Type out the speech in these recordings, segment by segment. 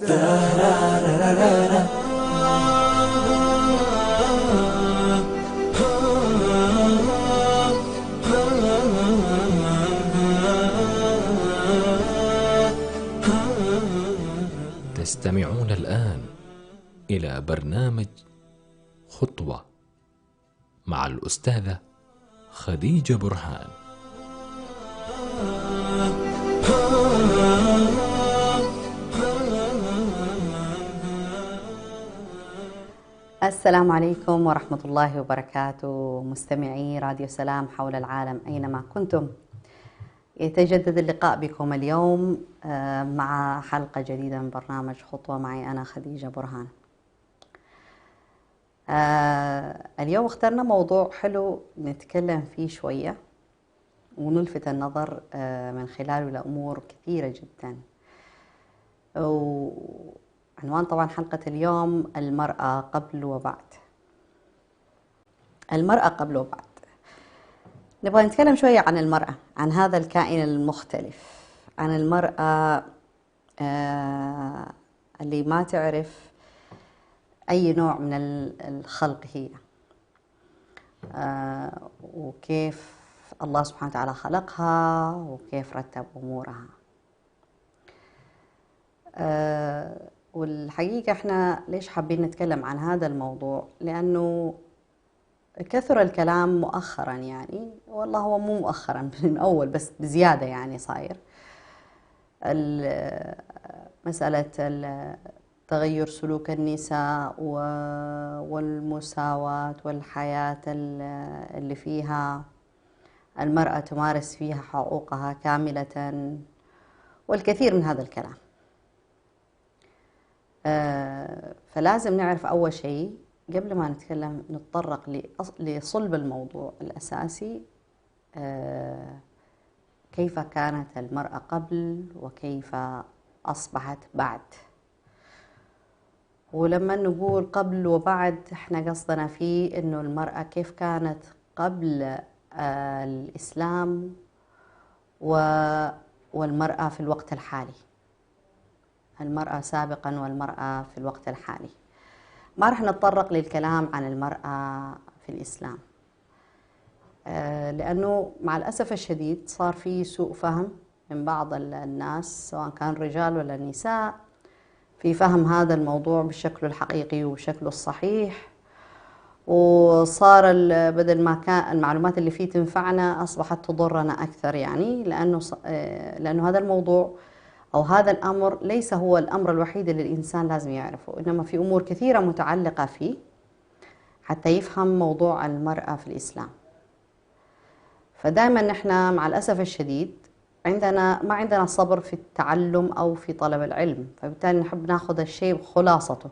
تستمعون الآن إلى برنامج خطوة مع الأستاذة خديجة برهان. السلام عليكم ورحمة الله وبركاته، مستمعي راديو سلام حول العالم أينما كنتم. يتجدد اللقاء بكم اليوم مع حلقة جديدة من برنامج خطوة معي أنا خديجة برهان. اليوم اخترنا موضوع حلو نتكلم فيه شوية ونلفت النظر من خلاله لأمور كثيرة جدا. وعنوان طبعا حلقة اليوم المرأة قبل وبعد. المرأة قبل وبعد. نبغى نتكلم شوية عن المرأة، عن هذا الكائن المختلف، عن المرأة اللي ما تعرف أي نوع من الخلق هي، وكيف الله سبحانه وتعالى خلقها وكيف رتب أمورها. والحقيقة احنا ليش حابين نتكلم عن هذا الموضوع؟ لأنه كثر الكلام مؤخرا، يعني والله هو مو مؤخرا، من أول بس بزيادة يعني صاير مسألة تغير سلوك النساء والمساواة والحياة اللي فيها المرأة تمارس فيها حقوقها كاملة، والكثير من هذا الكلام. فلازم نعرف أول شيء قبل ما نتكلم نتطرق لصلب الموضوع الأساسي، كيف كانت المرأة قبل وكيف أصبحت بعد. ولما نقول قبل وبعد احنا قصدنا فيه إنه المرأة كيف كانت قبل الإسلام والمرأة في الوقت الحالي، المرأة سابقا والمرأة في الوقت الحالي. ما رح نتطرق للكلام عن المرأة في الإسلام، لأنه مع الأسف الشديد صار في سوء فهم من بعض الناس سواء كان رجال ولا نساء في فهم هذا الموضوع بشكله الحقيقي وبشكله الصحيح، وصار بدل ما كان المعلومات اللي فيه تنفعنا أصبحت تضرنا أكثر، يعني لأنه هذا الموضوع أو هذا الأمر ليس هو الأمر الوحيد اللي الإنسان لازم يعرفه، إنما في أمور كثيرة متعلقة فيه حتى يفهم موضوع المرأة في الإسلام. فدائما نحن مع الأسف الشديد ما عندنا صبر في التعلم أو في طلب العلم، فبالتالي نحب ناخذ الشيء بخلاصته،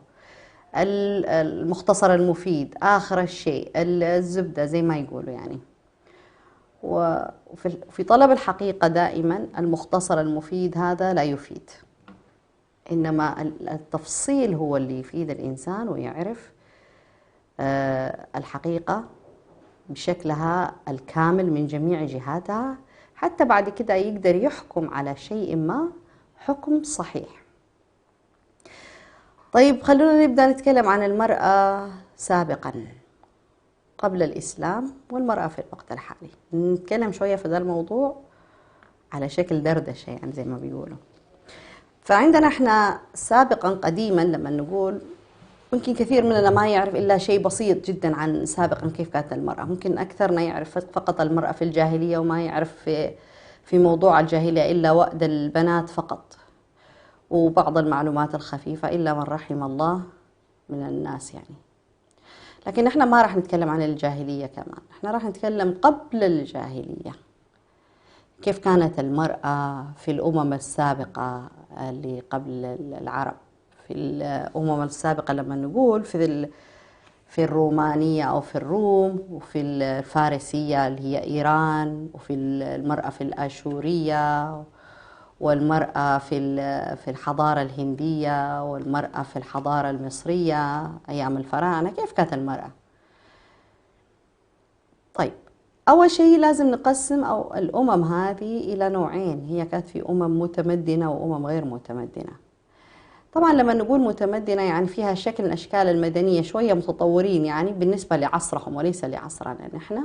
المختصر المفيد، آخر الشيء، الزبدة زي ما يقولوا يعني. وفي طلب الحقيقة دائما المختصر المفيد هذا لا يفيد، إنما التفصيل هو اللي يفيد الإنسان ويعرف الحقيقة بشكلها الكامل من جميع جهاتها، حتى بعد كده يقدر يحكم على شيء ما حكم صحيح. طيب خلونا نبدأ نتكلم عن المرأة سابقا قبل الإسلام والمرأة في الوقت الحالي. نتكلم شوية في ذا الموضوع على شكل دردشة يعني زي ما بيقولوا. فعندنا احنا سابقا قديما لما نقول ممكن كثير مننا ما يعرف إلا شيء بسيط جدا عن سابقا كيف كانت المرأة. ممكن أكثرنا يعرف فقط المرأة في الجاهلية وما يعرف في موضوع الجاهلية إلا وأد البنات فقط وبعض المعلومات الخفيفة إلا من رحم الله من الناس يعني. لكن احنا ما راح نتكلم عن الجاهلية كمان، احنا راح نتكلم قبل الجاهلية، كيف كانت المرأة في الأمم السابقة اللي قبل العرب. في الأمم السابقة لما نقول في الرومانية أو في الروم، وفي الفارسية اللي هي إيران، وفي المرأة في الآشورية، والمرأة في الحضارة الهندية، والمرأة في الحضارة المصرية أيام الفراعنة. كيف كانت المرأة؟ طيب أول شيء لازم نقسم أو الأمم هذه إلى نوعين، هي كانت في أمم متمدنة وأمم غير متمدنة. طبعا لما نقول متمدنة يعني فيها شكل من أشكال المدنية شوية متطورين يعني بالنسبة لعصرهم وليس لعصرنا نحن،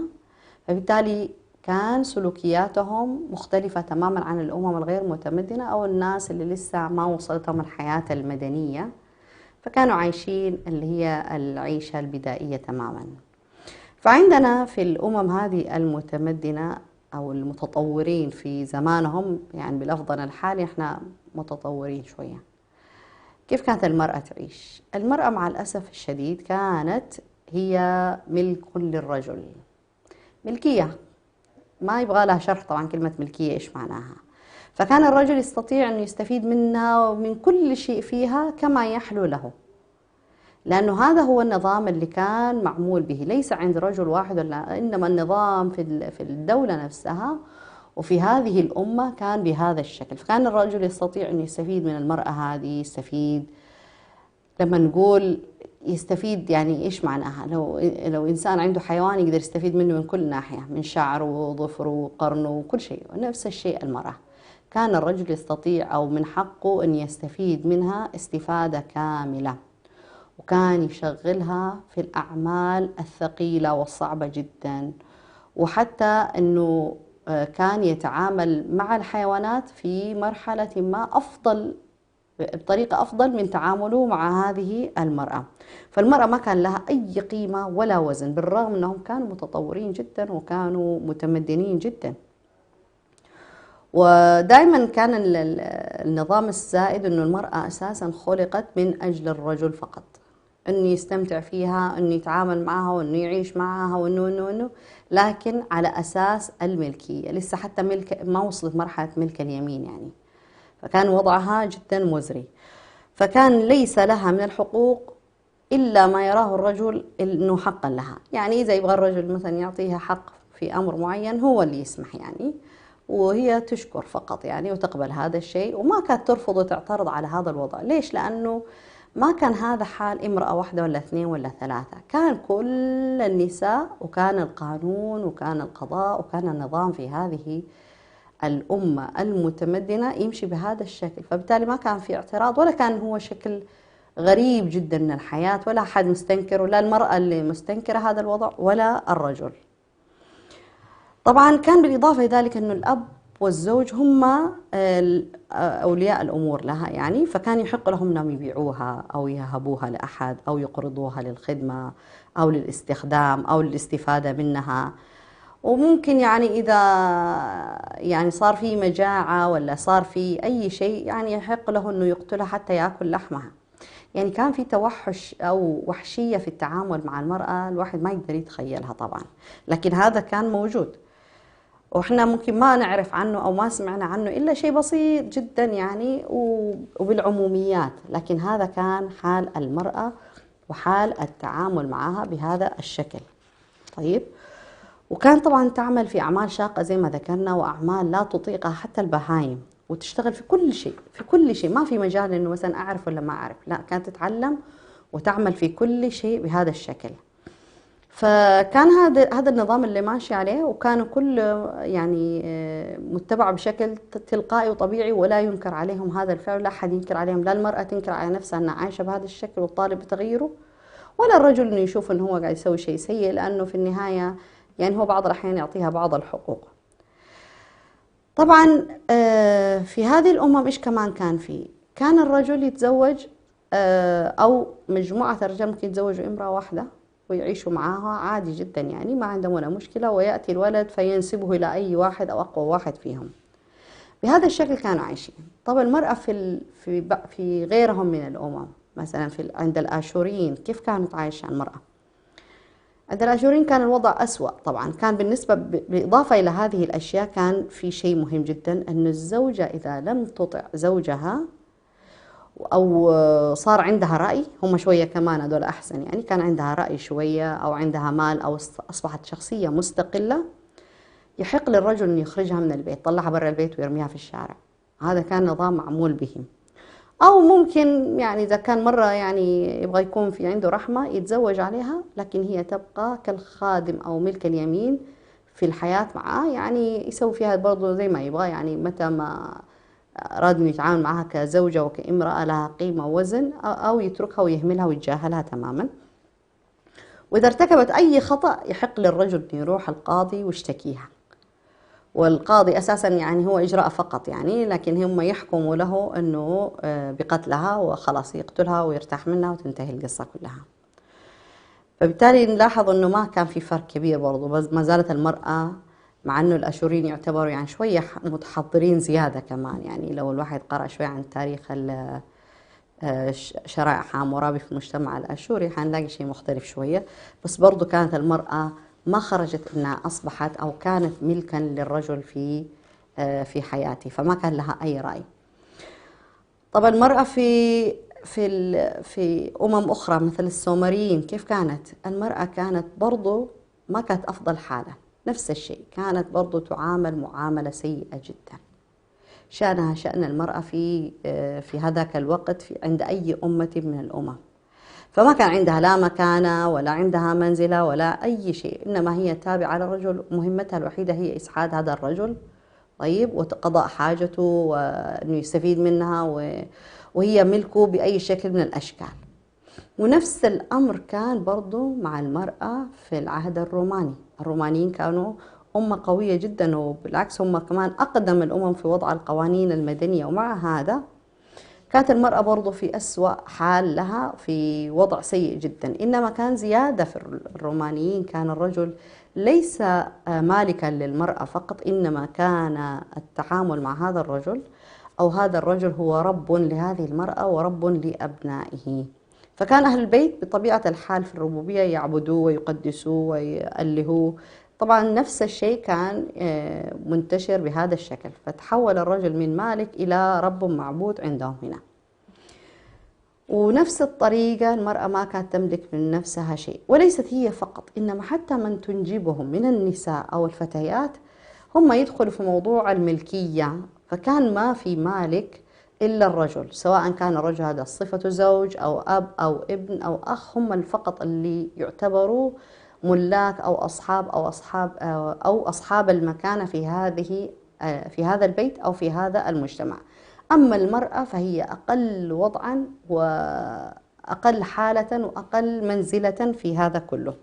فبالتالي كان سلوكياتهم مختلفة تماما عن الأمم الغير متمدنة أو الناس اللي لسه ما وصلتهم الحياة المدنية، فكانوا عايشين اللي هي العيشة البدائية تماما. فعندنا في الأمم هذه المتمدنة أو المتطورين في زمانهم، يعني بلفظنا الحالي احنا متطورين شوية. كيف كانت المرأة تعيش؟ المرأة مع الأسف الشديد كانت هي ملك للرجل، ملكية، ما يبغى لها شرح طبعا كلمة ملكية إيش معناها. فكان الرجل يستطيع أن يستفيد منها ومن كل شيء فيها كما يحلو له، لأنه هذا هو النظام اللي كان معمول به، ليس عند رجل واحد ولا، إنما النظام في الدولة نفسها وفي هذه الأمة كان بهذا الشكل. فكان الرجل يستطيع أن يستفيد من المرأة هذه، يستفيد لما نقول يستفيد يعني إيش معناها؟ لو إنسان عنده حيوان يقدر يستفيد منه من كل ناحية، من شعره وظفره وقرنه وكل شيء، ونفس الشيء المرأة كان الرجل يستطيع أو من حقه أن يستفيد منها استفادة كاملة، وكان يشغلها في الأعمال الثقيلة والصعبة جدا، وحتى أنه كان يتعامل مع الحيوانات في مرحلة ما أفضل، بطريقة أفضل من تعامله مع هذه المرأة. فالمرأة ما كان لها أي قيمة ولا وزن، بالرغم أنهم كانوا متطورين جدا وكانوا متمدنين جدا. ودائما كان النظام السائد أنه المرأة أساسا خلقت من أجل الرجل فقط، أنه يستمتع فيها، أنه يتعامل معها، وأنه يعيش معها، وأنه لكن على أساس الملكية، لسه حتى ملك ما وصلت مرحلة ملك اليمين يعني. فكان وضعها جدا مزري، فكان ليس لها من الحقوق إلا ما يراه الرجل أنه حقا لها. يعني إذا يبغى الرجل مثلا يعطيها حق في أمر معين هو اللي يسمح يعني، وهي تشكر فقط يعني وتقبل هذا الشيء، وما كانت ترفض وتعترض على هذا الوضع. ليش؟ لأنه ما كان هذا حال امرأة واحدة ولا اثنين ولا ثلاثة، كان كل النساء، وكان القانون وكان القضاء وكان النظام في هذه الأمة المتمدنة يمشي بهذا الشكل. فبالتالي ما كان في اعتراض، ولا كان هو شكل غريب جدا من الحياة، ولا أحد مستنكر، ولا المرأة اللي مستنكرة هذا الوضع ولا الرجل. طبعا كان بالإضافة لذلك أنه الأب والزوج هم أولياء الأمور لها يعني، فكان يحق لهم أنهم يبيعوها أو يهبوها لأحد أو يقرضوها للخدمة أو للاستخدام أو للاستفادة منها. وممكن يعني إذا يعني صار في مجاعة ولا صار في أي شيء يعني يحق له أنه يقتلها حتى يأكل لحمها. يعني كان في توحش أو وحشية في التعامل مع المرأة الواحد ما يقدر يتخيلها طبعا، لكن هذا كان موجود، وإحنا ممكن ما نعرف عنه أو ما سمعنا عنه إلا شيء بسيط جدا يعني وبالعموميات، لكن هذا كان حال المرأة وحال التعامل معها بهذا الشكل. طيب، وكان طبعا تعمل في أعمال شاقة زي ما ذكرنا، وأعمال لا تطيقها حتى البهايم، وتشتغل في كل شيء، في كل شيء، ما في مجال إنه مثلا أعرف ولا ما أعرف، لا، كانت تتعلم وتعمل في كل شيء بهذا الشكل. فكان هذا النظام اللي ماشي عليه، وكانوا كل يعني متبع بشكل تلقائي وطبيعي، ولا ينكر عليهم هذا الفعل، لا أحد ينكر عليهم، لا المرأة تنكر على نفسها أنها عايشة بهذا الشكل وتطالب بتغييره، ولا الرجل إنه يشوف إنه هو قاعد يسوي شيء سيء، لأنه في النهاية يعني هو بعض الأحيان يعطيها بعض الحقوق. طبعا في هذه الأمم إيش كمان كان فيه؟ كان الرجل يتزوج أو مجموعة الرجال ممكن يتزوجوا امرأة واحدة ويعيشوا معاها عادي جدا يعني، ما عندهم ولا مشكلة، ويأتي الولد فينسبه إلى أي واحد أو أقوى واحد فيهم. بهذا الشكل كانوا عايشين. طبعا المرأة في غيرهم من الأمم، مثلا عند الآشوريين كيف كانت عايشة المرأة؟ عند الآشوريين كان الوضع أسوأ طبعا. كان بالنسبة بالإضافة إلى هذه الأشياء كان في شيء مهم جدا، أن الزوجة إذا لم تطع زوجها أو صار عندها رأي، هم شوية كمان هذول أحسن يعني، كان عندها رأي شوية أو عندها مال أو أصبحت شخصية مستقلة، يحق للرجل أن يخرجها من البيت، طلعها برا البيت ويرميها في الشارع. هذا كان نظام معمول بهم. أو ممكن يعني إذا كان مرة يعني يبغى يكون في عنده رحمة يتزوج عليها، لكن هي تبقى كالخادم أو ملك اليمين في الحياة معاه، يعني يسوي فيها برضو زي ما يبغى، يعني متى ما أراد أن يتعامل معها كزوجة وكامرأة لها قيمة ووزن، أو يتركها ويهملها ويتجاهلها تماما. وإذا ارتكبت أي خطأ يحق للرجل أن يروح القاضي ويشتكيها، والقاضي أساسا يعني هو إجراء فقط يعني، لكن هم يحكموا له أنه بقتلها وخلاص يقتلها ويرتاح منها وتنتهي القصة كلها. فبالتالي نلاحظ أنه ما كان في فرق كبير برضو، بس ما زالت المرأة، مع أنه الأشوريين يعتبروا يعني شوية متحضرين زيادة كمان، يعني لو الواحد قرأ شوية عن تاريخ شرائع حمورابي في المجتمع الأشوري حنلاقي شيء مختلف شوية، بس برضو كانت المرأة ما خرجت أنها أصبحت أو كانت ملكا للرجل في حياته، فما كان لها أي رأي. طبعا المرأة في أخرى مثل السومريين كيف كانت؟ المرأة كانت برضو ما كانت أفضل حالة، نفس الشيء، كانت برضو تعامل معاملة سيئة جدا. شأنها شأن المرأة في هذاك الوقت عند أي أمة من الأمم، فما كان عندها لا مكانة ولا عندها منزلة ولا أي شيء، إنما هي تابعة للرجل، مهمتها الوحيدة هي إسعاد هذا الرجل، طيب، وقضاء حاجته وأنه يستفيد منها، وهي ملكه بأي شكل من الأشكال. ونفس الأمر كان برضو مع المرأة في العهد الروماني. الرومانيين كانوا أمة قوية جدا، وبالعكس هم كمان أقدم الأمم في وضع القوانين المدنية، ومع هذا كانت المرأة برضو في أسوأ حال لها، في وضع سيء جدا. إنما كان زيادة في الرومانيين كان الرجل ليس مالكا للمرأة فقط، إنما كان التعامل مع هذا الرجل أو هذا الرجل هو رب لهذه المرأة ورب لأبنائه. فكان أهل البيت بطبيعة الحال في الربوبية يعبدوه ويقدسوه ويألهوه. طبعا نفس الشيء كان منتشر بهذا الشكل، فتحول الرجل من مالك إلى رب معبود عندهم هنا. ونفس الطريقة المرأة ما كانت تملك من نفسها شيء، وليست هي فقط، إنما حتى من تنجبهم من النساء أو الفتيات هم يدخلوا في موضوع الملكية، فكان ما في مالك إلا الرجل، سواء كان الرجل هذا صفة زوج أو أب أو ابن أو أخ، هم فقط اللي يعتبروا ملاك أو أصحاب المكانة في هذا البيت أو في هذا المجتمع. أما المرأة فهي أقل وضعا وأقل حالة وأقل منزلة في هذا كله.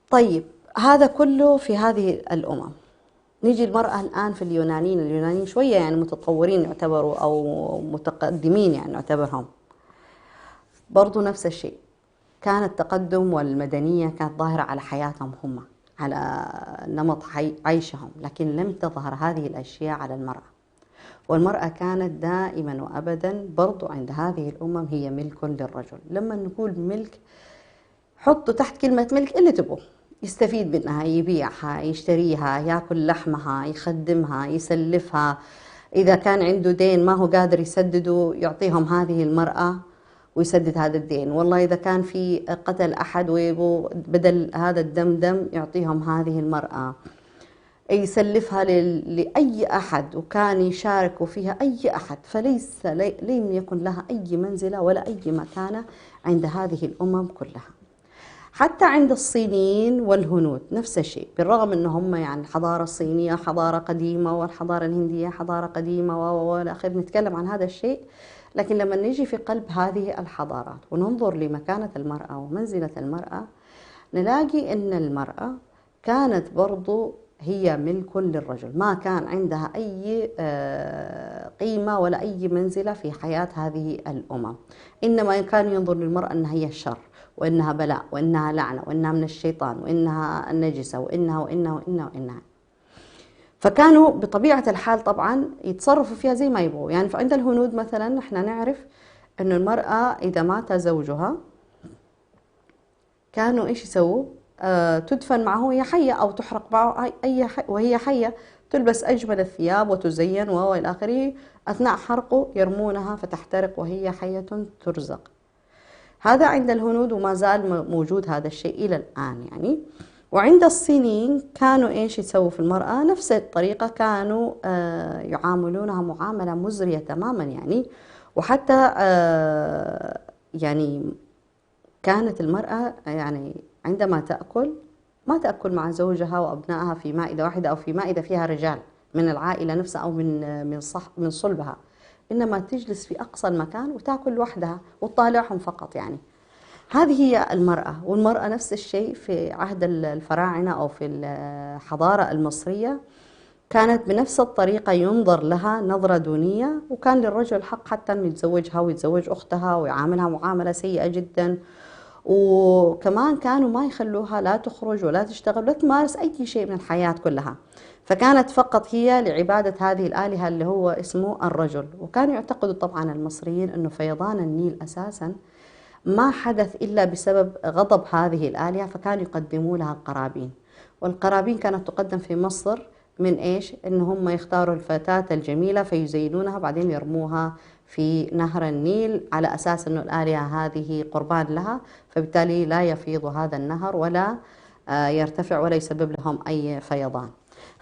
طيب، هذا كله في هذه الأمم. نيجي المرأة الآن في اليونانيين شوية يعني متطورين يعتبروا أو متقدمين يعني نعتبرهم، برضو نفس الشيء، كان التقدم والمدنية كانت ظاهرة على حياتهم هم، على نمط عيشهم، لكن لم تظهر هذه الأشياء على المرأة. والمرأة كانت دائما وأبدا برضو عند هذه الأمم هي ملك للرجل. لما نقول ملك، حطوا تحت كلمة ملك اللي تبغوا، يستفيد منها، يبيعها، يشتريها، يأكل لحمها، يخدمها، يسلفها. إذا كان عنده دين ما هو قادر يسدده يعطيهم هذه المرأة ويسدد هذا الدين. والله إذا كان في قتل أحد ويبو بدل هذا دم يعطيهم هذه المرأة، يسلفها لأي أحد، وكان يشارك فيها أي أحد، فليس لم يكن لها أي منزلة ولا أي مكانة عند هذه الأمم كلها. حتى عند الصينيين والهنود نفس الشيء، بالرغم أنهم يعني الحضارة الصينية حضارة قديمة والحضارة الهندية حضارة قديمة والى آخره، نتكلم عن هذا الشيء، لكن لما نيجي في قلب هذه الحضارات وننظر لمكانة المرأة ومنزلة المرأة، نلاقي أن المرأة كانت برضو هي ملك للرجل، ما كان عندها أي قيمة ولا أي منزلة في حياة هذه الأمم. إنما كان ينظر للمرأة أنها هي الشر، وإنها بلاء، وإنها لعنة، وإنها من الشيطان، وإنها النجسة، وإنها. فكانوا بطبيعة الحال طبعا يتصرفوا فيها زي ما يبغوا. يعني فعند الهنود مثلا احنا نعرف أن المرأة إذا مات زوجها كانوا إيش يسووا؟ تدفن معه وهي حية، أو تحرق معه وهي حية، تلبس أجمل الثياب وتزين وإلى آخره، أثناء حرقه يرمونها فتحترق وهي حية ترزق. هذا عند الهنود وما زال موجود هذا الشيء إلى الآن يعني. وعند الصينيين كانوا إيش يسووا في المرأة؟ نفس الطريقة، كانوا يعاملونها معاملة مزرية تماما يعني. وحتى يعني كانت المرأة يعني عندما تأكل ما تأكل مع زوجها وأبنائها في مائدة واحدة أو في مائدة فيها رجال من العائلة نفسها أو من صلبها، إنما تجلس في أقصى المكان وتأكل لوحدها وتطالعهم فقط يعني. هذه هي المرأة. والمرأة نفس الشيء في عهد الفراعنة أو في الحضارة المصرية، كانت بنفس الطريقة ينظر لها نظرة دونية، وكان للرجل حق حتى أن يتزوجها ويتزوج أختها ويعاملها معاملة سيئة جدا. وكمان كانوا ما يخلوها لا تخرج ولا تشتغل ولا تمارس أي شيء من الحياة كلها، فكانت فقط هي لعبادة هذه الآلهة اللي هو اسمه الرجل. وكانوا يعتقدوا طبعا المصريين أنه فيضان النيل أساسا ما حدث إلا بسبب غضب هذه الآلهة، فكانوا يقدموا لها القرابين. والقرابين كانت تقدم في مصر من إيش؟ إن هم يختاروا الفتاة الجميلة فيزينونها بعدين يرموها في نهر النيل على أساس أنه الآلهة هذه قربان لها، فبالتالي لا يفيض هذا النهر ولا يرتفع ولا يسبب لهم أي فيضان.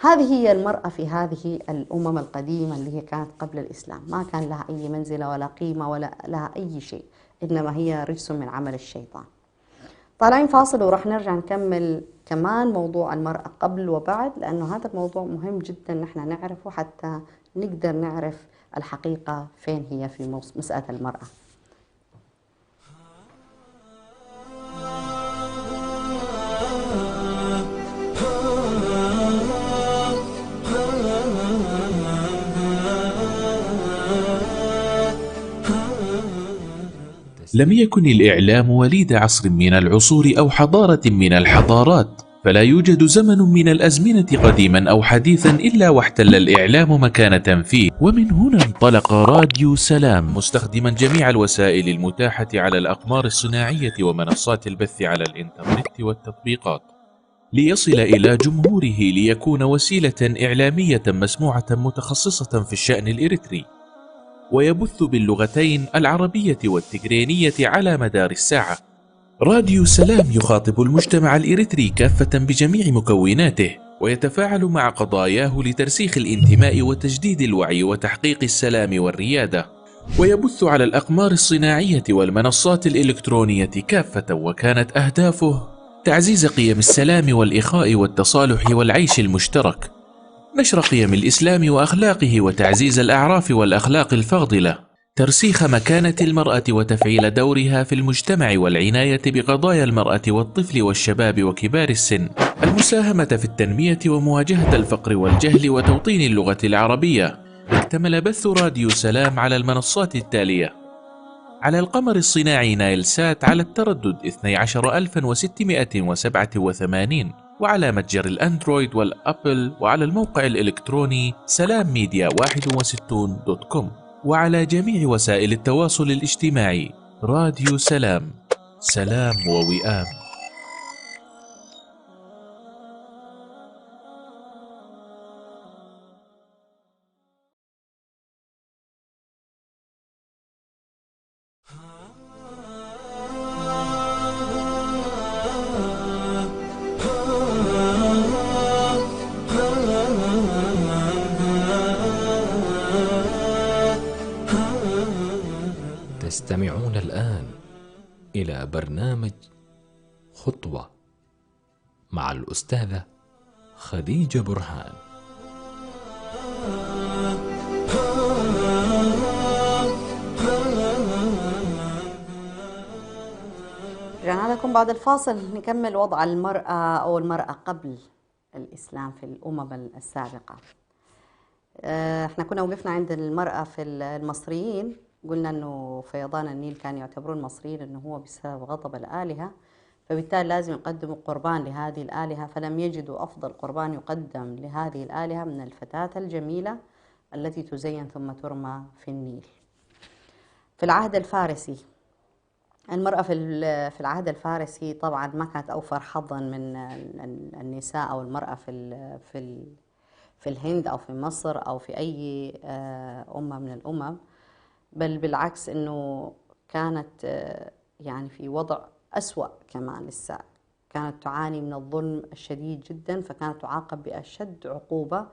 هذه هي المرأة في هذه الأمم القديمة اللي هي كانت قبل الإسلام، ما كان لها أي منزلة ولا قيمة ولا لها أي شيء، إنما هي رجس من عمل الشيطان. طالعين فاصل وراح نرجع نكمل كمان موضوع المرأة قبل وبعد، لأنه هذا الموضوع مهم جدا نحن نعرفه حتى نقدر نعرف الحقيقة فين هي في مسألة المرأة. لم يكن الإعلام وليد عصر من العصور أو حضارة من الحضارات، فلا يوجد زمن من الأزمنة قديما أو حديثا إلا واحتل الإعلام مكانة فيه. ومن هنا انطلق راديو سلام مستخدما جميع الوسائل المتاحة على الأقمار الصناعية ومنصات البث على الإنترنت والتطبيقات ليصل إلى جمهوره، ليكون وسيلة إعلامية مسموعة متخصصة في الشأن الإريتري، ويبث باللغتين العربية والتجرينية على مدار الساعة. راديو سلام يخاطب المجتمع الإريتري كافة بجميع مكوناته، ويتفاعل مع قضاياه لترسيخ الانتماء وتجديد الوعي وتحقيق السلام والريادة، ويبث على الأقمار الصناعية والمنصات الإلكترونية كافة. وكانت أهدافه تعزيز قيم السلام والإخاء والتصالح والعيش المشترك، نشر قيم الإسلام وأخلاقه وتعزيز الأعراف والأخلاق الفاضلة، ترسيخ مكانة المرأة وتفعيل دورها في المجتمع والعناية بقضايا المرأة والطفل والشباب وكبار السن، المساهمة في التنمية ومواجهة الفقر والجهل وتوطين اللغة العربية. اكتمل بث راديو سلام على المنصات التالية: على القمر الصناعي نايل سات على التردد 12687، وعلى متجر الأندرويد والأبل، وعلى الموقع الإلكتروني سلامميديا61.com، وعلى جميع وسائل التواصل الاجتماعي. راديو سلام، سلام ووئام. تستمعون الآن إلى برنامج خطوة مع الأستاذة خديجة برهان. رجعنا لكم بعد الفاصل نكمل وضع المرأة أو المرأة قبل الإسلام في الأمم السابقة. احنا كنا وقفنا عند المرأة في المصريين، قلنا انه فيضان النيل كان يعتبرون المصريين انه هو بسبب غضب الآلهة، فبالتالي لازم يقدموا قربان لهذه الآلهة، فلم يجدوا أفضل قربان يقدم لهذه الآلهة من الفتاة الجميلة التي تزين ثم ترمى في النيل. في العهد الفارسي المرأة في العهد الفارسي طبعا ما كانت أوفر حظا من النساء أو المرأة في الهند أو في مصر أو في أي أمة من الأمم، بل بالعكس أنه كانت يعني في وضع أسوأ كمان لسه، كانت تعاني من الظلم الشديد جدا، فكانت تعاقب بأشد عقوبة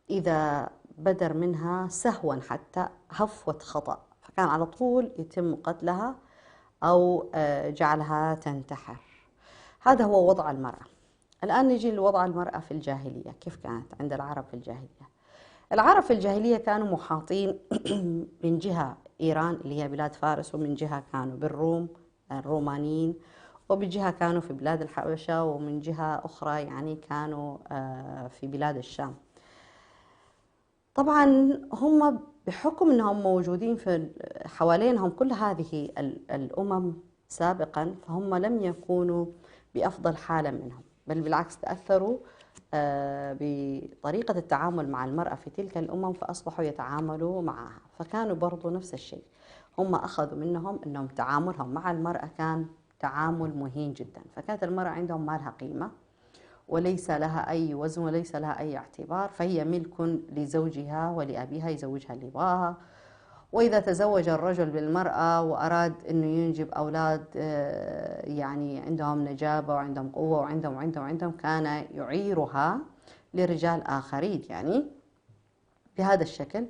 إذا بدر منها سهوا حتى هفوة خطأ، فكان على طول يتم قتلها أو جعلها تنتحر. هذا هو وضع المرأة. الآن نجي لوضع المرأة في الجاهلية، كيف كانت عند العرب في الجاهلية. العرب في الجاهلية كانوا محاطين من جهة إيران اللي هي بلاد فارس، ومن جهة كانوا بالروم الرومانيين، وبجهة كانوا في بلاد الحبشة، ومن جهة أخرى يعني كانوا في بلاد الشام. طبعا هم بحكم أنهم موجودين في حوالينهم كل هذه الأمم سابقا، فهم لم يكونوا بأفضل حالة منهم، بل بالعكس تأثروا بطريقة التعامل مع المرأة في تلك الأمم، فأصبحوا يتعاملوا معها. فكانوا برضو نفس الشيء، هم أخذوا منهم أنهم تعاملهم مع المرأة كان تعامل مهين جدا. فكانت المرأة عندهم ما لها قيمة، وليس لها أي وزن، وليس لها أي اعتبار، فهي ملك لزوجها ولأبيها يزوجها اللي يبغاها. وإذا تزوج الرجل بالمرأة وأراد أنه ينجب أولاد يعني عندهم نجابة وعندهم قوة وعندهم كان يعيرها لرجال آخرين يعني بهذا الشكل.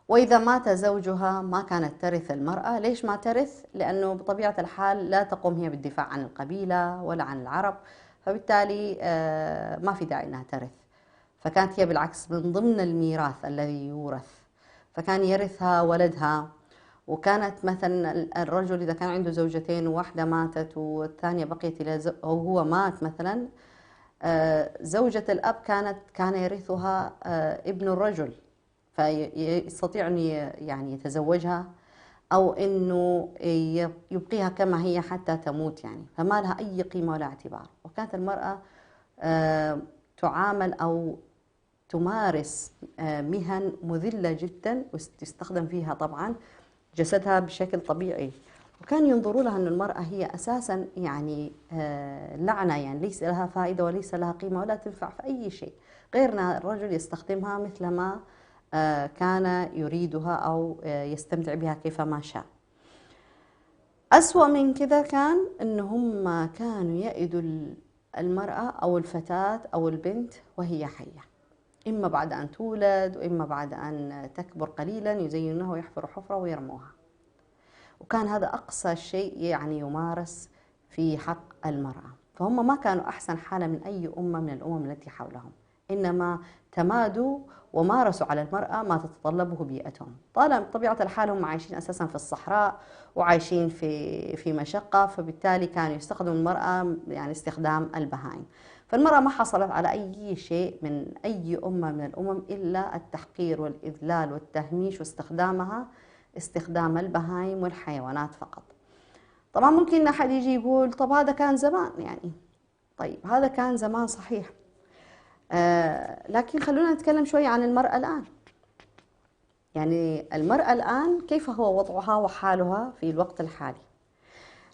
وإذا مات زوجها ما كانت ترث المرأة. ليش ما ترث؟ لأنه بطبيعة الحال لا تقوم هي بالدفاع عن القبيلة ولا عن العرب، فبالتالي ما في داعي أنها ترث. فكانت هي بالعكس من ضمن الميراث الذي يورث، فكان يرثها ولدها. وكانت مثلا الرجل إذا كان عنده زوجتين وواحدة ماتت والثانية بقيت إلى أو هو مات مثلا، زوجة الأب كان يرثها ابن الرجل، فيستطيع أن يعني يتزوجها أو أنه يبقيها كما هي حتى تموت يعني، فما لها أي قيمة ولا اعتبار. وكانت المرأة تعامل أو تمارس مهن مذلة جدا، وتستخدم فيها طبعا جسدها بشكل طبيعي. وكان ينظروا لها أن المرأة هي أساسا يعني لعنة، يعني ليس لها فائدة وليس لها قيمة ولا تنفع في أي شيء، غير أن الرجل يستخدمها مثلما كان يريدها أو يستمتع بها كيفما شاء. أسوأ من كذا كان أنهم كانوا يأذوا المرأة أو الفتاة أو البنت وهي حية، إما بعد أن تولد وإما بعد أن تكبر قليلا يزينونها ويحفروا حفرة ويرموها. وكان هذا أقصى شيء يعني يمارس في حق المرأة. فهم ما كانوا أحسن حالة من أي أمة من الأمم التي حولهم، إنما تمادوا ومارسوا على المرأة ما تتطلبه بيئتهم. طبيعة الحال هم عايشين أساسا في الصحراء وعايشين في مشقة، فبالتالي كانوا يستخدموا المرأة يعني استخدام البهائم. فالمرأة ما حصلت على أي شيء من أي أمة من الأمم إلا التحقير والإذلال والتهميش واستخدامها استخدام البهائم والحيوانات فقط. طبعا ممكن أحد يجي يقول طب هذا كان زمان يعني. طيب هذا كان زمان صحيح، لكن خلونا نتكلم شوية عن المرأة الآن. يعني المرأة الآن كيف هو وضعها وحالها في الوقت الحالي؟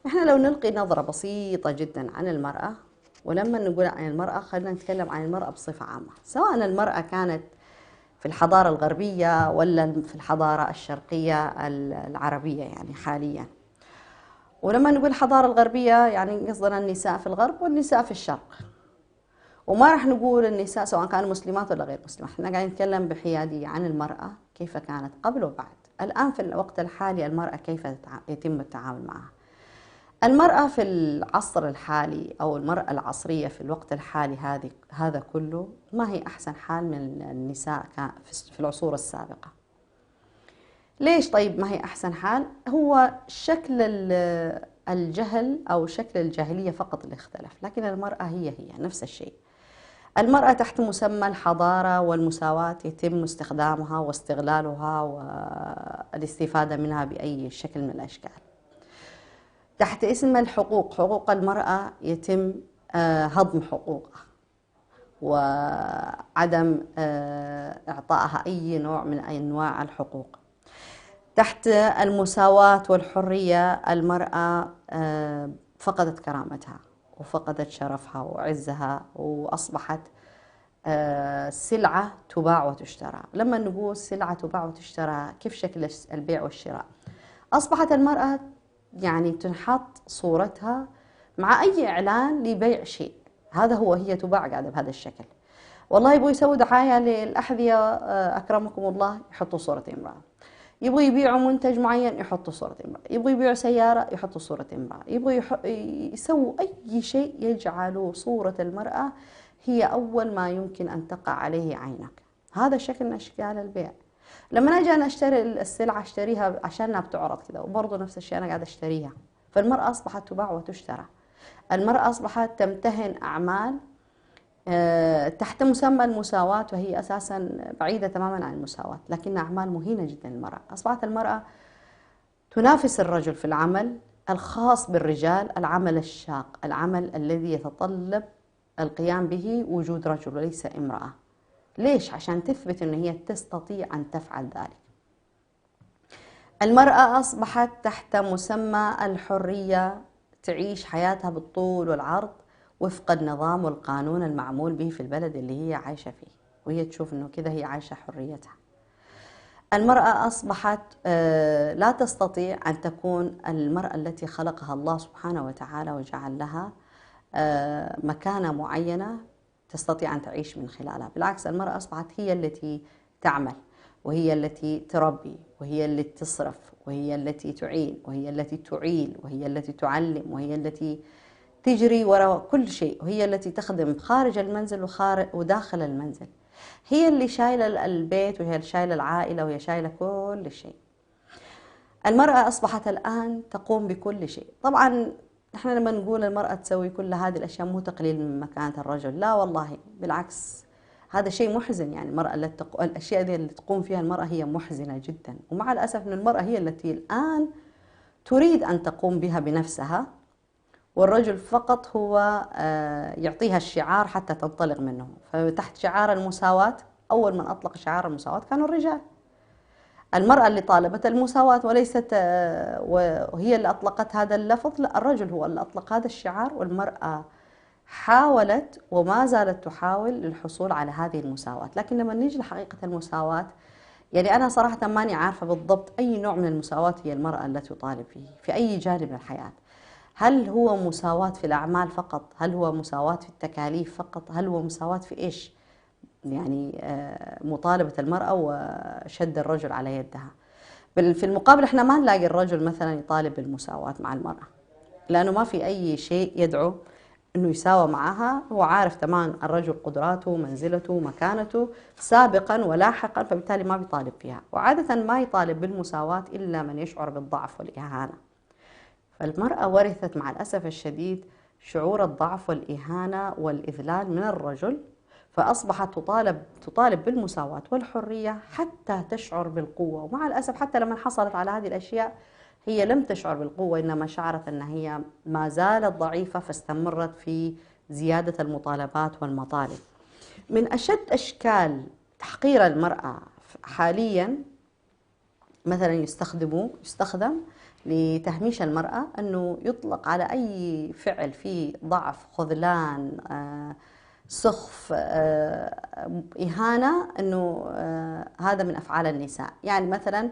نحن لو نلقي نظرة بسيطة جدا عن المرأة، ولما نقول عن المرأة خلينا نتكلم عن المرأة بصفة عامة، سواء المرأة كانت في الحضارة الغربية ولا في الحضارة الشرقية العربية يعني حاليا. ولما نقول الحضارة الغربية يعني قصدنا النساء في الغرب والنساء في الشرق، وما راح نقول النساء سواء كانوا مسلمات ولا غير مسلمات، احنا قاعدين نتكلم بحيادية عن المرأة كيف كانت قبل وبعد. الآن في الوقت الحالي المرأة كيف يتم التعامل معها. المرأة في العصر الحالي أو المرأة العصرية في الوقت الحالي هذا كله ما هي أحسن حال من النساء في العصور السابقة. ليش طيب ما هي أحسن حال؟ هو شكل الجهل أو شكل الجاهلية فقط اللي اختلف، لكن المرأة هي نفس الشيء. المرأة تحت مسمى الحضارة والمساواة يتم استخدامها واستغلالها والاستفادة منها بأي شكل من الأشكال. تحت اسم الحقوق، حقوق المرأة يتم هضم حقوقها وعدم إعطائها أي نوع من أنواع الحقوق. تحت المساواة والحرية المرأة فقدت كرامتها وفقدت شرفها وعزها، وأصبحت سلعة تباع وتشترى. لما نقول سلعة تباع وتشترى، كيف شكل البيع والشراء؟ أصبحت المرأة يعني تنحط صورتها مع أي إعلان لبيع شيء، هي تباع قاعدة بهذا الشكل. والله يبغوا يسووا دعاية للأحذية أكرمكم الله يحطوا صورة امرأة، يبغوا يبيعوا منتج معين يحطوا صورة امرأة، يبغوا يبيعوا سيارة يحطوا صورة امرأة، يبغوا يسووا أي شيء يجعلوا صورة المرأة هي أول ما يمكن أن تقع عليه عينك. هذا شكل من أشكال البيع. لما أجي أنا أشتري السلعة أشتريها عشانها بتعرض كده، وبرضه نفس الشيء أنا قاعدة أشتريها. فالمرأة أصبحت تباع وتشترى. المرأة أصبحت تمتهن أعمال تحت مسمى المساواة، وهي أساسا بعيدة تماما عن المساواة، لكنها أعمال مهينة جدا للمرأة. أصبحت المرأة تنافس الرجل في العمل الخاص بالرجال، العمل الشاق، العمل الذي يتطلب القيام به وجود رجل وليس امرأة. ليش؟ عشان تثبت أن هي تستطيع أن تفعل ذلك. المرأة أصبحت تحت مسمى الحرية تعيش حياتها بالطول والعرض وفق النظام والقانون المعمول به في البلد اللي هي عايشة فيه، وهي تشوف أنه كده هي عايشة حريتها. المرأة أصبحت لا تستطيع أن تكون المرأة التي خلقها الله سبحانه وتعالى وجعل لها مكانة معينة تستطيع أن تعيش من خلالها. بالعكس، المرأة أصبحت هي التي تعمل، وهي التي تربي، وهي التي تصرف، وهي التي تعين، وهي التي تعيل، وهي التي تعلم، وهي التي تجري وراء كل شيء، وهي التي تخدم خارج المنزل وداخل المنزل. هي اللي شايلة البيت، وهي اللي شايلة العائلة، وهي شايلة كل شيء. المرأة أصبحت الآن تقوم بكل شيء. طبعا نحن لما نقول المرأة تسوي كل هذه الأشياء مو تقليل من مكانة الرجل، لا والله بالعكس، هذا شيء محزن. يعني المرأة الأشياء دي اللي تقوم فيها المرأة هي محزنة جدا، ومع الأسف أن المرأة هي التي الآن تريد أن تقوم بها بنفسها، والرجل فقط هو يعطيها الشعار حتى تنطلق منه. فتحت شعار المساواة، أول من أطلق شعار المساواة كانوا الرجال. المرأة اللي طالبت المساواة وليست وهي اللي أطلقت هذا اللفظ، لا، الرجل هو اللي أطلق هذا الشعار، والمرأة حاولت وما زالت تحاول للحصول على هذه المساواة. لكن لما نيجي لحقيقة المساواة، يعني أنا صراحة ماني عارفة بالضبط أي نوع من المساواة هي المرأة التي تطالب فيه في أي جانب من الحياة. هل هو مساواة في الأعمال فقط؟ هل هو مساواة في التكاليف فقط؟ هل هو مساواة في إيش؟ يعني مطالبة المرأة وشد الرجل على يدها. في المقابل احنا ما نلاقي الرجل مثلا يطالب بالمساواة مع المرأة، لأنه ما في أي شيء يدعو أنه يساوى معها. هو عارف تمام الرجل قدراته، منزلته، مكانته سابقا ولاحقا، فبالتالي ما بيطالب فيها. وعادة ما يطالب بالمساواة إلا من يشعر بالضعف والإهانة. فالمرأة ورثت مع الأسف الشديد شعور الضعف والإهانة والإذلال من الرجل، فأصبحت تطالب بالمساواة والحرية حتى تشعر بالقوة. ومع الأسف حتى لما حصلت على هذه الأشياء هي لم تشعر بالقوة، إنما شعرت أن هي ما زالت ضعيفة، فاستمرت في زيادة المطالبات والمطالب. من أشد أشكال تحقير المرأة حاليا مثلا يستخدم لتهميش المرأة أنه يطلق على أي فعل فيه ضعف، خذلان، سخف، إهانة، أنه هذا من أفعال النساء. يعني مثلا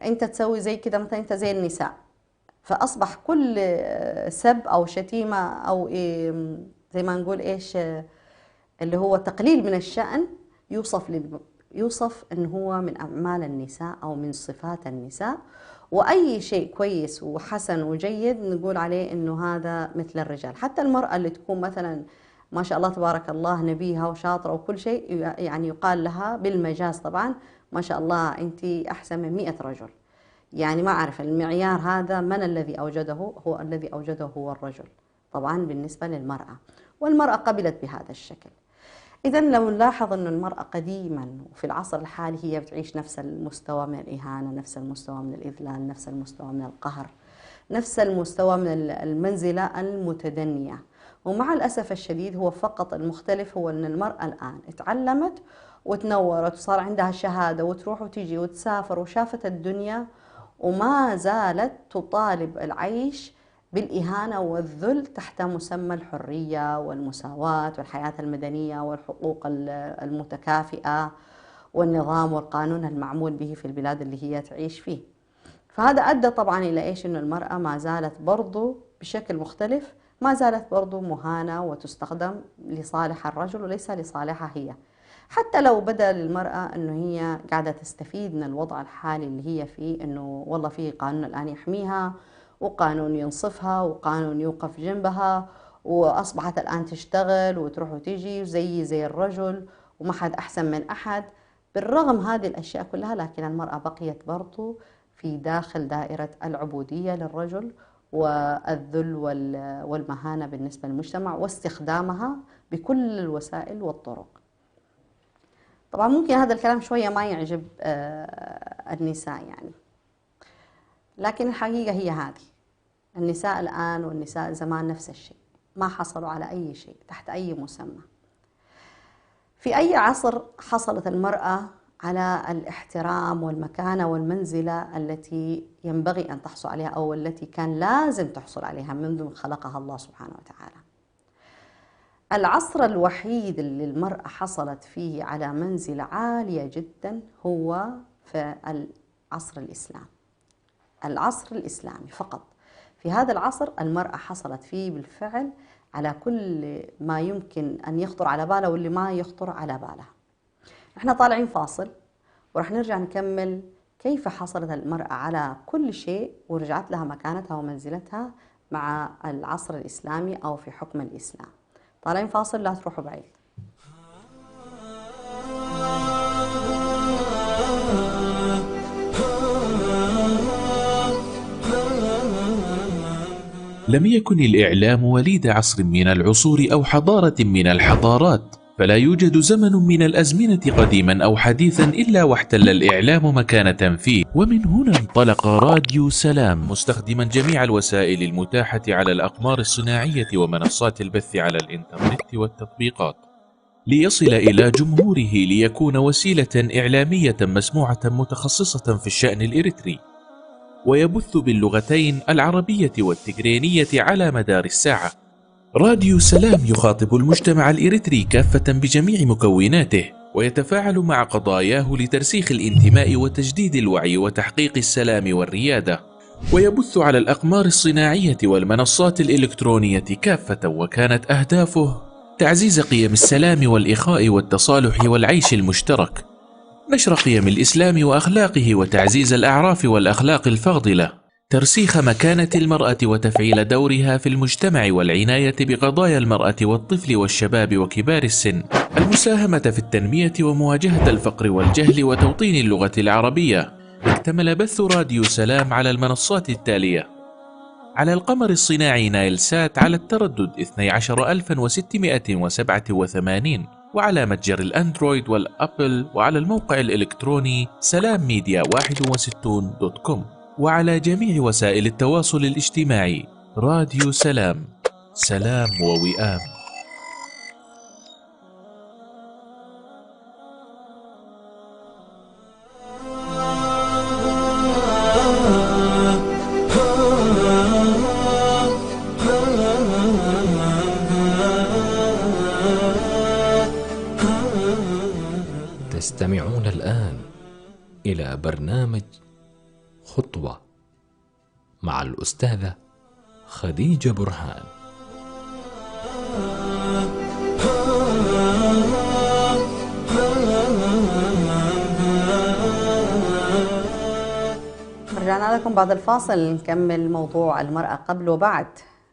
أنت تسوي زي كده، مثلا أنت زي النساء، فأصبح كل سب أو شتيمة أو زي ما نقول إيش اللي هو تقليل من الشأن يوصف أنه هو من أعمال النساء أو من صفات النساء. وأي شيء كويس وحسن وجيد نقول عليه أنه هذا مثل الرجال. حتى المرأة اللي تكون مثلا ما شاء الله تبارك الله نبيهة وشاطرة وكل شيء، يعني يقال لها بالمجاز طبعا ما شاء الله أنت أحسن من 100 رجل. يعني ما أعرف المعيار هذا من الذي أوجده، هو الذي أوجده هو الرجل طبعا بالنسبة للمرأة، والمرأة قبلت بهذا الشكل. إذا لو نلاحظ أن المرأة قديما وفي العصر الحالي هي بتعيش نفس المستوى من الإهانة، نفس المستوى من الإذلال، نفس المستوى من القهر، نفس المستوى من المنزلة المتدنية. ومع الأسف الشديد هو فقط المختلف هو أن المرأة الآن اتعلمت وتنورت وصار عندها شهادة وتروح وتيجي وتسافر وشافت الدنيا، وما زالت تطالب العيش بالإهانة والذل تحت مسمى الحرية والمساواة والحياة المدنية والحقوق المتكافئة والنظام والقانون المعمول به في البلاد اللي هي تعيش فيه. فهذا أدى طبعا إلى إيش؟ إنه المرأة ما زالت برضو بشكل مختلف، ما زالت برضو مهانة وتستخدم لصالح الرجل وليس لصالحها هي. حتى لو بدأ للمرأة أنه هي قاعدة تستفيد من الوضع الحالي اللي هي فيه، أنه والله في قانون الآن يحميها وقانون ينصفها وقانون يوقف جنبها وأصبحت الآن تشتغل وتروح وتجي زي الرجل وما حد أحسن من أحد. بالرغم هذه الأشياء كلها لكن المرأة بقيت برضو في داخل دائرة العبودية للرجل والذل والمهانة بالنسبة للمجتمع واستخدامها بكل الوسائل والطرق. طبعا ممكن هذا الكلام شوية ما يعجب النساء يعني، لكن الحقيقة هي هذه. النساء الآن والنساء زمان نفس الشيء، ما حصلوا على أي شيء تحت أي مسمى. في أي عصر حصلت المرأة على الاحترام والمكانة والمنزلة التي ينبغي أن تحصل عليها أو التي كان لازم تحصل عليها منذ خلقها الله سبحانه وتعالى. العصر الوحيد اللي المرأة حصلت فيه على منزلة عالية جدا هو في العصر الإسلامي. العصر الإسلامي فقط. في هذا العصر المرأة حصلت فيه بالفعل على كل ما يمكن أن يخطر على بالها واللي ما يخطر على بالها. احنا طالعين فاصل ورح نرجع نكمل كيف حصلت المرأة على كل شيء ورجعت لها مكانتها ومنزلتها مع العصر الإسلامي أو في حكم الإسلام. طالعين فاصل، لا تروحوا بعيد. لم يكن الإعلام وليد عصر من العصور أو حضارة من الحضارات، فلا يوجد زمن من الأزمنة قديما أو حديثا إلا واحتل الإعلام مكانة فيه. ومن هنا انطلق راديو سلام مستخدما جميع الوسائل المتاحة على الأقمار الصناعية ومنصات البث على الإنترنت والتطبيقات ليصل إلى جمهوره، ليكون وسيلة إعلامية مسموعة متخصصة في الشأن الإريتري، ويبث باللغتين العربية والتجرينية على مدار الساعة. راديو سلام يخاطب المجتمع الإريتري كافة بجميع مكوناته، ويتفاعل مع قضاياه لترسيخ الانتماء وتجديد الوعي وتحقيق السلام والريادة، ويبث على الأقمار الصناعية والمنصات الإلكترونية كافة، وكانت أهدافه تعزيز قيم السلام والإخاء والتصالح والعيش المشترك، نشر قيم الإسلام وأخلاقه وتعزيز الأعراف والأخلاق الفاضلة، ترسيخ مكانة المرأة وتفعيل دورها في المجتمع والعناية بقضايا المرأة والطفل والشباب وكبار السن، المساهمة في التنمية ومواجهة الفقر والجهل وتوطين اللغة العربية. اكتمل بث راديو سلام على المنصات التالية: على القمر الصناعي نايل سات على التردد 12687، وعلى متجر الأندرويد والأبل، وعلى الموقع الإلكتروني سلامميديا61.com، وعلى جميع وسائل التواصل الاجتماعي. راديو سلام، سلام ووئام. تستمعون الآن إلى برنامج خطوة مع الأستاذة خديجة برهان. رجعنا لكم بعد الفاصل نكمل موضوع المرأة قبل وبعد.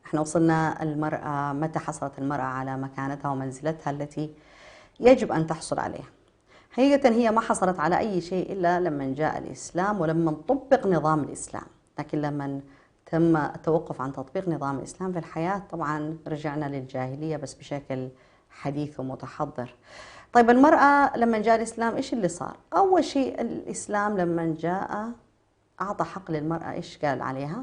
احنا وصلنا المرأة متى حصلت المرأة على مكانتها ومنزلتها التي يجب أن تحصل عليها. حقيقة هي ما حصلت على أي شيء إلا لما جاء الإسلام ولما طبق نظام الإسلام، لكن لما تم التوقف عن تطبيق نظام الإسلام في الحياة طبعا رجعنا للجاهلية بس بشكل حديث ومتحضر. طيب المرأة لما جاء الإسلام إيش اللي صار؟ أول شيء الإسلام لما جاء أعطى حق للمرأة. إيش قال عليها؟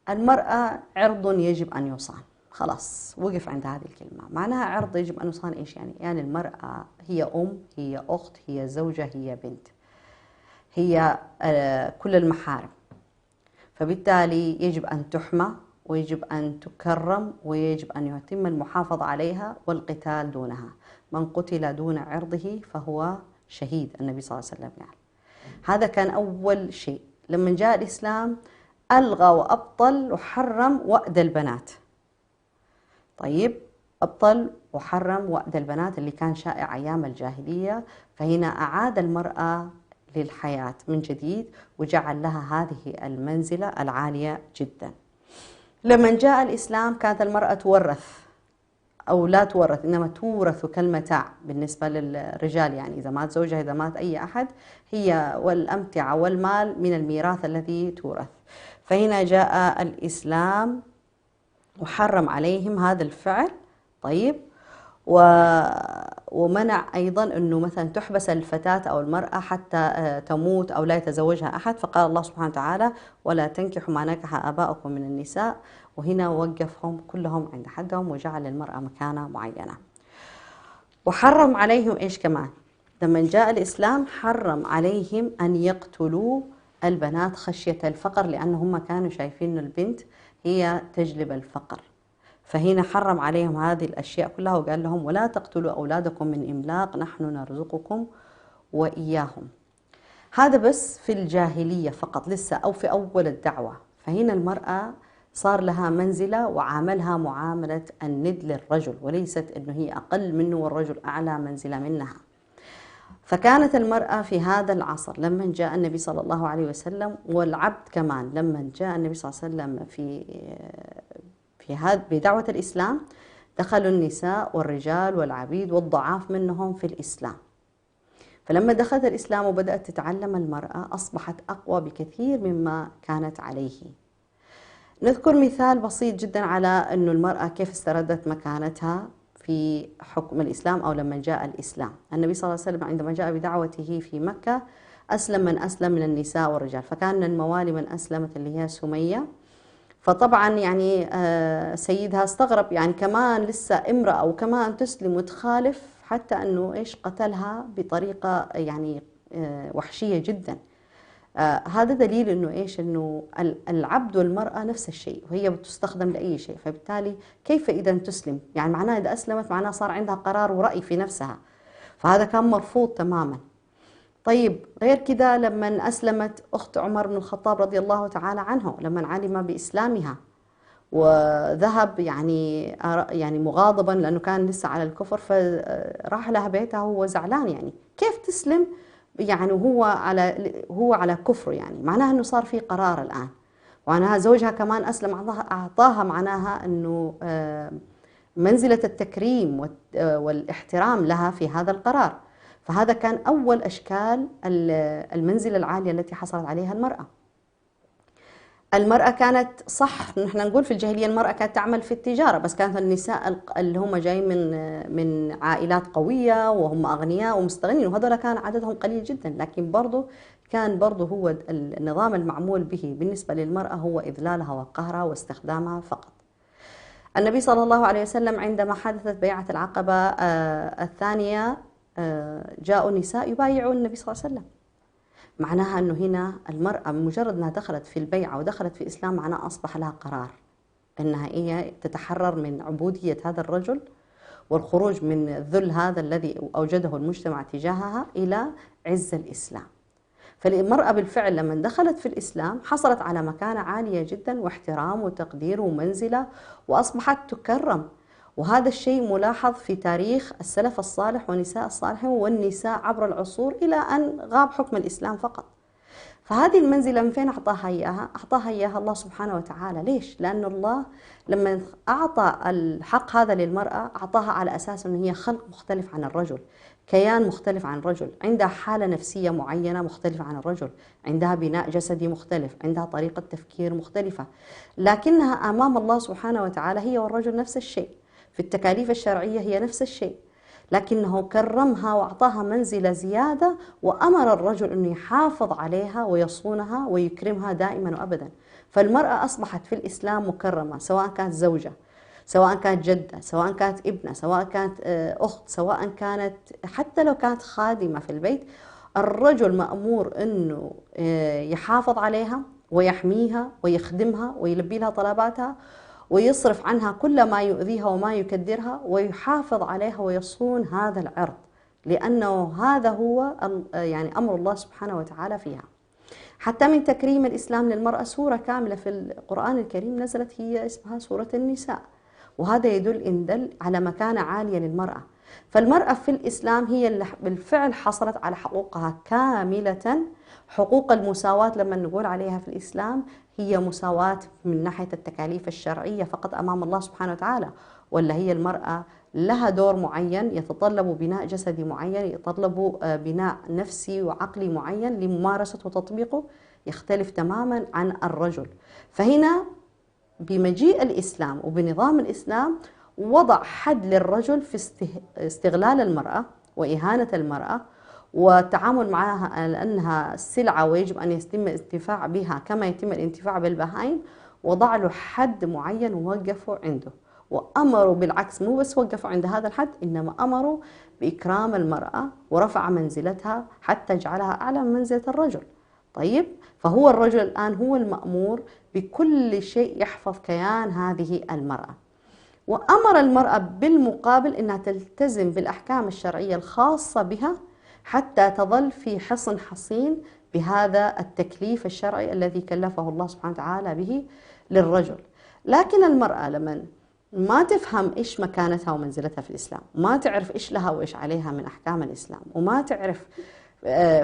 المرأة عرض يجب أن يصان. خلاص وقف عند هذه الكلمة. معناها عرض يجب أن يصان إيش يعني؟ يعني المرأة هي أم، هي أخت، هي زوجة، هي بنت، هي كل المحارم، فبالتالي يجب أن تحمى ويجب أن تكرم ويجب أن يتم المحافظة عليها والقتال دونها. من قتل دون عرضه فهو شهيد، النبي صلى الله عليه وسلم قال. هذا كان أول شيء. لما جاء الإسلام ألغى وأبطل وحرم وأد البنات. طيب أبطل وحرم وأد البنات اللي كان شائع أيام الجاهلية، فهنا أعاد المرأة للحياة من جديد وجعل لها هذه المنزلة العالية جدا. لما جاء الإسلام كانت المرأة تورث أو لا تورث، إنما تورث كالمتاع بالنسبة للرجال، يعني إذا مات زوجها، إذا مات أي أحد، هي والأمتعة والمال من الميراث الذي تورث. فهنا جاء الإسلام وحرم عليهم هذا الفعل. طيب، ومنع أيضا أنه مثلا تحبس الفتاة أو المرأة حتى تموت أو لا يتزوجها أحد، فقال الله سبحانه وتعالى: ولا تنكحوا ما نكح آباؤكم من النساء. وهنا وقفهم كلهم عند حدهم وجعل للمرأة مكانة معينة. وحرم عليهم إيش كمان؟ لما جاء الإسلام حرم عليهم أن يقتلوا البنات خشية الفقر، لأنهم كانوا شايفين البنت هي تجلب الفقر. فهنا حرم عليهم هذه الأشياء كلها وقال لهم: ولا تقتلوا أولادكم من إملاق، نحن نرزقكم وإياهم. هذا بس في الجاهلية فقط لسه، أو في أول الدعوة. فهنا المرأة صار لها منزلة وعاملها معاملة الند للرجل، وليست أنه هي أقل منه والرجل أعلى منزلة منها. فكانت المرأة في هذا العصر لما جاء النبي صلى الله عليه وسلم، والعبد كمان لما جاء النبي صلى الله عليه وسلم في بدعوة الإسلام، دخلوا النساء والرجال والعبيد والضعاف منهم في الإسلام. فلما دخلت الإسلام وبدأت تتعلم المرأة، أصبحت أقوى بكثير مما كانت عليه. نذكر مثال بسيط جدا على أن المرأة كيف استردت مكانتها في حكم الإسلام أو لما جاء الإسلام. النبي صلى الله عليه وسلم عندما جاء بدعوته في مكة، أسلم من أسلم من النساء والرجال. فكان الموالي من أسلمت اللي هي سمية. فطبعا يعني سيدها استغرب، يعني كمان لسه امرأة وكمان تسلم وتخالف، حتى أنه إيش قتلها بطريقة يعني وحشية جدا. هذا دليل أنه إيش، أنه العبد والمرأة نفس الشيء، وهي بتستخدم لأي شيء. فبالتالي كيف إذا تسلم؟ يعني معناه إذا أسلمت معناه صار عندها قرار ورأي في نفسها، فهذا كان مرفوض تماما. طيب، غير كذا لما أسلمت أخت عمر بن الخطاب رضي الله تعالى عنه، لما علم بإسلامها وذهب يعني مغاضبا لأنه كان لسه على الكفر، فراح لها بيتها وهو زعلان، يعني كيف تسلم يعني هو على كفر، يعني معناها أنه صار في قرار الآن. وعناها زوجها كمان أسلم، أعطاها معناها أنه منزلة التكريم والاحترام لها في هذا القرار. فهذا كان أول أشكال المنزلة العالية التي حصلت عليها المرأة. المرأة كانت صح، نحن نقول في الجاهلية المرأة كانت تعمل في التجارة، بس كانت النساء اللي هم جايين من عائلات قوية وهم أغنياء ومستغنين، وهذول كان عددهم قليل جدا، لكن كان برضو هو النظام المعمول به بالنسبة للمرأة هو إذلالها وقهرها واستخدامها فقط. النبي صلى الله عليه وسلم عندما حدثت بيعة العقبة الثانية، جاءوا نساء يبايعون النبي صلى الله عليه وسلم. معناها أنه هنا المرأة مجرد أنها دخلت في البيعة ودخلت في الإسلام، معناها أصبح لها قرار أنها هي تتحرر من عبودية هذا الرجل والخروج من الذل هذا الذي أوجده المجتمع تجاهها إلى عز الإسلام. فالمرأة بالفعل لما دخلت في الإسلام حصلت على مكانة عالية جدا واحترام وتقدير ومنزلة، وأصبحت تكرم. وهذا الشيء ملاحظ في تاريخ السلف الصالح ونساء الصالحين والنساء عبر العصور إلى أن غاب حكم الإسلام فقط. فهذه المنزلة من فين أعطاها إياها؟ أعطاها إياها الله سبحانه وتعالى. ليش؟ لأن الله لما أعطى الحق هذا للمرأة أعطاها على أساس أنه هي خلق مختلف عن الرجل، كيان مختلف عن الرجل، عندها حالة نفسية معينة مختلفة عن الرجل، عندها بناء جسدي مختلف، عندها طريقة تفكير مختلفة، لكنها أمام الله سبحانه وتعالى هي والرجل نفس الشيء، في التكاليف الشرعية هي نفس الشيء، لكنه كرمها وأعطاها منزلة زيادة، وأمر الرجل أنه يحافظ عليها ويصونها ويكرمها دائما وأبدا. فالمرأة أصبحت في الإسلام مكرمة، سواء كانت زوجة، سواء كانت جدة، سواء كانت ابنة، سواء كانت أخت، سواء كانت حتى لو كانت خادمة في البيت. الرجل مأمور أنه يحافظ عليها ويحميها ويخدمها ويلبي لها طلباتها ويصرف عنها كل ما يؤذيها وما يكدرها، ويحافظ عليها ويصون هذا العرض، لأنه هذا هو يعني أمر الله سبحانه وتعالى فيها. حتى من تكريم الإسلام للمرأة سورة كاملة في القرآن الكريم نزلت، هي اسمها سورة النساء، وهذا يدل على مكانة عالية للمرأة. فالمرأة في الإسلام هي اللي بالفعل حصلت على حقوقها كاملة حقوق المساواة لما نقول عليها في الإسلام هي مساواة من ناحية التكاليف الشرعية فقط أمام الله سبحانه وتعالى، ولا هي المرأة لها دور معين يتطلب بناء جسدي معين، يتطلب بناء نفسي وعقلي معين لممارسة وتطبيقه، يختلف تماما عن الرجل. فهنا بمجيء الإسلام وبنظام الإسلام وضع حد للرجل في استغلال المرأة وإهانة المرأة والتعامل معها على أنها سلعة ويجب أن يتم الانتفاع بها كما يتم الانتفاع بالبهائم، وضع له حد معين ووقفوا عنده، وأمروا بالعكس مو بس وقفوا عند هذا الحد، إنما أمروا بإكرام المرأة ورفع منزلتها حتى جعلها أعلى من منزلة الرجل. طيب، فهو الرجل الآن هو المأمور بكل شيء يحفظ كيان هذه المرأة، وأمر المرأة بالمقابل أنها تلتزم بالأحكام الشرعية الخاصة بها حتى تظل في حصن حصين بهذا التكليف الشرعي الذي كلفه الله سبحانه وتعالى به للرجل. لكن المرأة لما ما تفهم إيش مكانتها ومنزلتها في الإسلام، وما تعرف إيش لها وإيش عليها من أحكام الإسلام، وما تعرف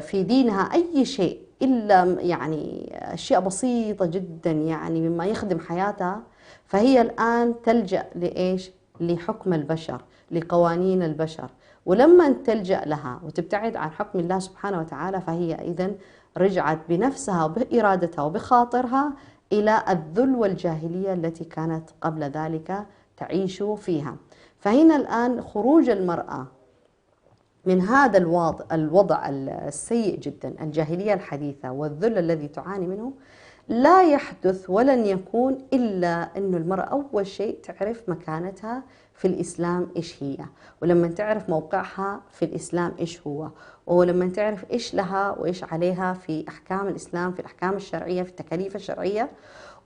في دينها أي شيء إلا يعني أشياء بسيطة جدا يعني مما يخدم حياتها، فهي الآن تلجأ لإيش؟ لحكم البشر، لقوانين البشر. ولما تلجأ لها وتبتعد عن حكم الله سبحانه وتعالى، فهي إذن رجعت بنفسها وبإرادتها وبخاطرها إلى الذل والجاهلية التي كانت قبل ذلك تعيش فيها. فهنا الآن خروج المرأة من هذا الوضع السيء جدا، الجاهلية الحديثة والذل الذي تعاني منه، لا يحدث ولن يكون إلا أن المرأة أول شيء تعرف مكانتها في الإسلام إيش هي، ولما تعرف موقعها في الإسلام إيش هو، ولما تعرف إيش لها وإيش عليها في أحكام الإسلام، في الأحكام الشرعية، في التكاليف الشرعية،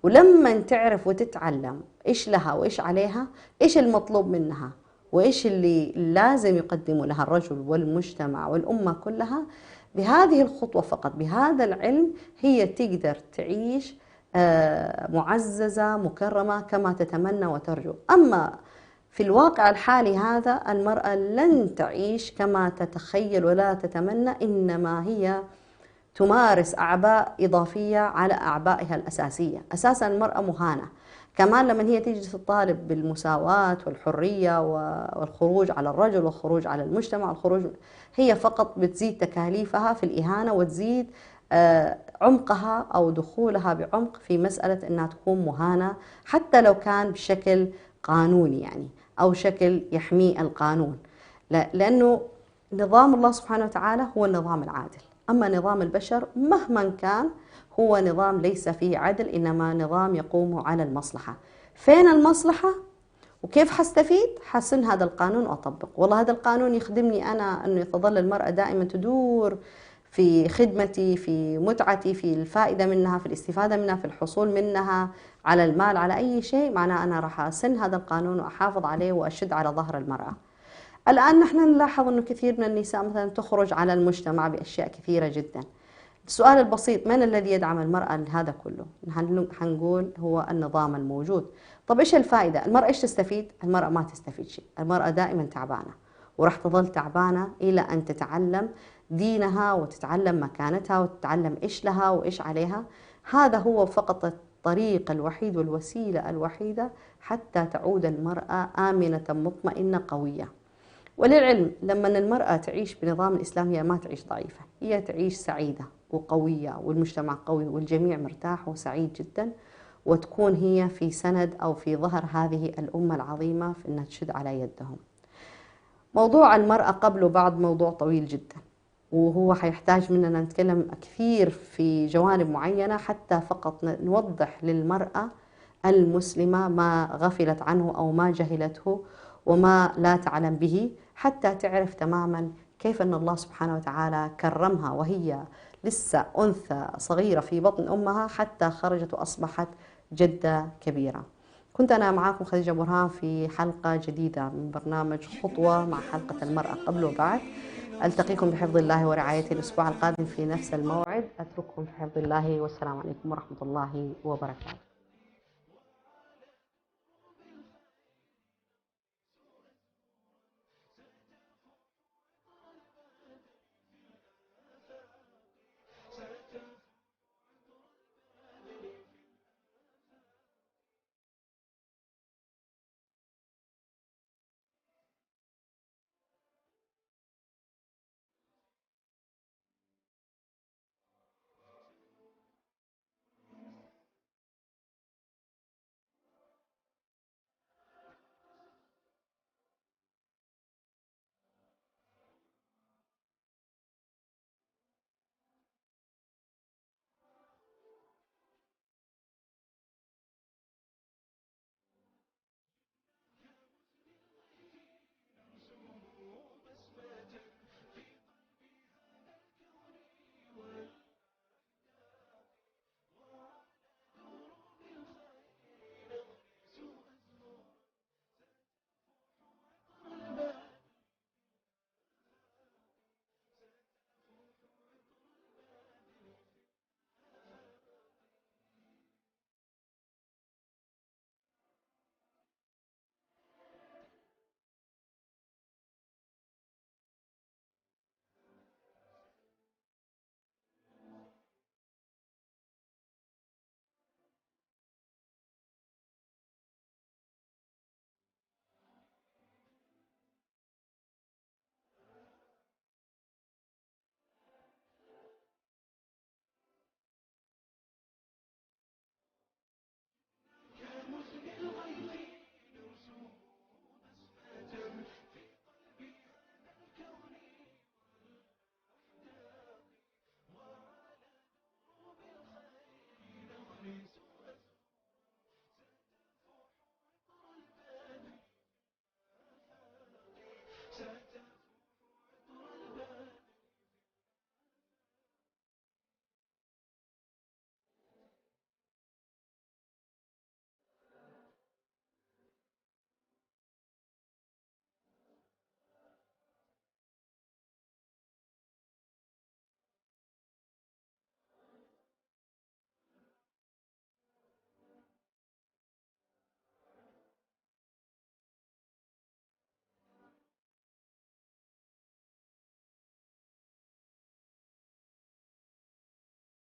ولما تعرف وتتعلم إيش لها وإيش عليها، إيش المطلوب منها وإيش اللي لازم يقدمه لها الرجل والمجتمع والأمة كلها، بهذه الخطوة فقط، بهذا العلم، هي تقدر تعيش معززة مكرمة كما تتمنى وترجو. أما في الواقع الحالي هذا، المرأة لن تعيش كما تتخيل ولا تتمنى، إنما هي تمارس أعباء إضافية على أعبائها الأساسية. أساسا المرأة مهانة، كمان لما هي تيجي تطالب بالمساواة والحرية والخروج على الرجل والخروج على المجتمع والخروج، هي فقط بتزيد تكاليفها في الإهانة وتزيد عمقها أو دخولها بعمق في مسألة أنها تكون مهانة، حتى لو كان بشكل قانوني يعني أو شكل يحمي القانون، لأنه نظام الله سبحانه وتعالى هو النظام العادل. أما نظام البشر مهما كان هو نظام ليس فيه عدل، إنما نظام يقوم على المصلحة. فين المصلحة؟ وكيف حستفيد؟ حسن هذا القانون وأطبق. والله هذا القانون يخدمني أنا، أنه تظل المرأة دائما تدور في خدمتي، في متعتي، في الفائدة منها، في الاستفادة منها، في الحصول منها على المال، على أي شيء، معناه أنا راح أسن هذا القانون وأحافظ عليه وأشد على ظهر المرأة. الآن نحن نلاحظ أنه كثير من النساء مثلا تخرج على المجتمع بأشياء كثيرة جدا. السؤال البسيط، من الذي يدعم المرأة لهذا كله؟ حنقول هو النظام الموجود. طب إيش الفائدة؟ المرأة إيش تستفيد؟ المرأة ما تستفيد شيء، المرأة دائما تعبانة، وراح تظل تعبانة إلى أن تتعلم دينها وتتعلم مكانتها وتتعلم إيش لها وإيش عليها. هذا هو فقط الطريق الوحيد والوسيلة الوحيدة حتى تعود المرأة آمنة مطمئنة قوية. وللعلم لما المرأة تعيش بنظام الإسلام هي ما تعيش ضعيفة، هي تعيش سعيدة وقوية، والمجتمع قوي والجميع مرتاح وسعيد جدا، وتكون هي في سند أو في ظهر هذه الأمة العظيمة في أنها تشد على يدهم. موضوع المرأة قبل وبعد موضوع طويل جدا، وهو حيحتاج مننا نتكلم كثير في جوانب معينة حتى فقط نوضح للمرأة المسلمة ما غفلت عنه أو ما جهلته وما لا تعلم به، حتى تعرف تماما كيف أن الله سبحانه وتعالى كرمها وهي لسه أنثى صغيرة في بطن أمها حتى خرجت وأصبحت جدة كبيرة. كنت أنا معكم خديجة برهان في حلقة جديدة من برنامج خطوة مع حلقة المرأة قبل وبعد. ألتقيكم بحفظ الله ورعايته الأسبوع القادم في نفس الموعد. أترككم في حفظ الله، والسلام عليكم ورحمة الله وبركاته.